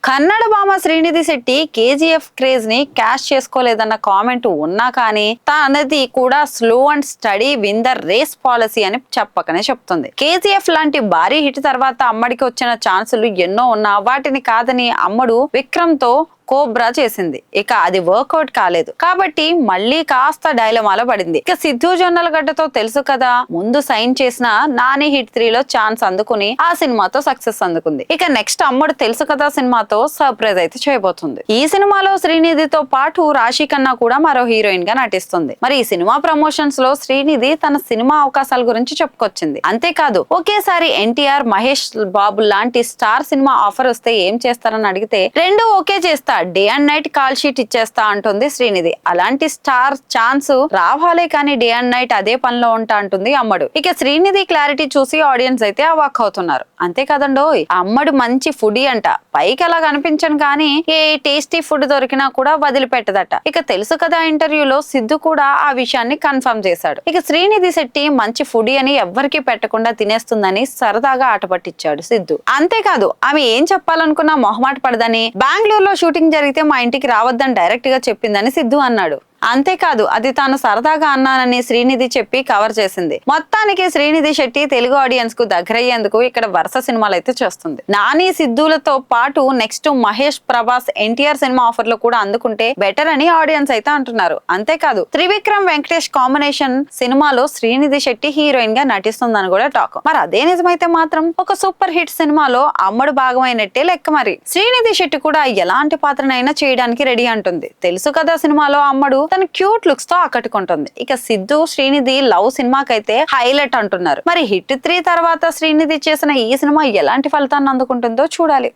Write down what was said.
కన్నడ భామ శ్రీనిధి శెట్టి కేజీఎఫ్ క్రేజ్ ని క్యాష్ చేసుకోలేదన్న కామెంట్ ఉన్నా కానీ తనది కూడా slow and steady win the race policy అని చెప్పకనే చెప్తుంది. కేజీఎఫ్ లాంటి భారీ హిట్ తర్వాత అమ్మడికి వచ్చిన ఛాన్సులు ఎన్నో ఉన్నా వాటిని కాదని అమ్మడు విక్రమ్ తో కోబ్రా చేసింది. ఇక అది వర్కౌట్ కాలేదు కాబట్టి మళ్ళీ కాస్త డైలమాలో పడింది. ఇక సిద్ధు జొన్నలగడ్డతో తెలుసు కదా, ముందు సైన్ చేసిన నాని హిట్ 3లో ఛాన్స్ అందుకుని ఆ సినిమాతో సక్సెస్ అందుకుంది. ఇక నెక్స్ట్ అమ్మడు తెలుసు కదా సినిమాతో సర్ప్రైజ్ అయితే చేయబోతుంది. ఈ సినిమాలో శ్రీనిధితో పాటు రాశి ఖన్నా కూడా మరో హీరోయిన్ గా నటిస్తుంది. మరి ఈ సినిమా ప్రమోషన్స్ లో శ్రీనిధి తన సినిమా అవకాశాల గురించి చెప్పుకొచ్చింది. అంతేకాదు ఒకేసారి ఎన్టీఆర్, మహేష్ బాబు లాంటి స్టార్ సినిమా ఆఫర్ వస్తే ఏం చేస్తారని అడిగితే రెండు ఓకే చేస్తా, day and night call sheet ఇచ్చేస్తా అంటుంది శ్రీనిధి. అలాంటి స్టార్ ఛాన్స్ రావాలే కానీ డే అండ్ నైట్ అదే పనిలో ఉంటా అంటుంది అమ్మడు. ఇక శ్రీనిధి క్లారిటీ చూసి ఆడియన్స్ అయితే అవాక్ అవుతున్నారు. అంతేకాదండోయ్, అమ్మడు మంచి ఫుడీ అంట. పైకి అలా కనిపించను కానీ ఏ టేస్టీ ఫుడ్ దొరికినా కూడా వదిలిపెట్టదట. ఇక తెలుసు కదా ఇంటర్వ్యూలో సిద్ధు కూడా ఆ విషయాన్ని కన్ఫర్మ్ చేశాడు. ఇక శ్రీనిధి శెట్టి మంచి ఫుడీ అని ఎవ్వరికి పెట్టకుండా తినేస్తుందని సరదాగా ఆట పట్టించాడు సిద్ధు. అంతేకాదు ఆమె ఏం చెప్పాలనుకున్నా మొహమాట పడదని, బెంగళూరులో షూటింగ్ జరిగితే మా ఇంటికి రావద్దని డైరెక్ట్ గా చెప్పిందని సిద్ధు అన్నాడు. అంతేకాదు అది తాను సరదాగా అన్నానని శ్రీనిధి చెప్పి కవర్ చేసింది. మొత్తానికి శ్రీనిధి శెట్టి తెలుగు ఆడియన్స్ కు దగ్గరయ్యేందుకు ఇక్కడ వరుస సినిమాలు అయితే చేస్తుంది. నాని, సిద్ధులతో పాటు నెక్స్ట్ మహేష్, ప్రభాస్, ఎన్టీఆర్ సినిమా ఆఫర్లు కూడా అందుకుంటే బెటర్ అని ఆడియన్స్ అయితే అంటున్నారు. అంతేకాదు త్రివిక్రమ్, వెంకటేష్ కాంబినేషన్ సినిమాలో శ్రీనిధి శెట్టి హీరోయిన్ గా నటిస్తుందని కూడా టాక్. మరి అదే నిజమైతే మాత్రం ఒక సూపర్ హిట్ సినిమాలో అమ్మడు భాగమైనట్టే లెక్క. మరి శ్రీనిధి శెట్టి కూడా ఎలాంటి పాత్రనైనా చేయడానికి రెడీ అంటుంది. తెలుసు కదా సినిమాలో అమ్మడు తన క్యూట్ లుక్స్ తో ఆకట్టుకుంటుంది. ఇక సిద్ధు, శ్రీనిధి లవ్ సినిమాకైతే హైలైట్ అంటున్నారు. మరి హిట్ 3 తర్వాత శ్రీనిధి చేసిన ఈ సినిమా ఎలాంటి ఫలితాన్ని అందుకుంటుందో చూడాలి.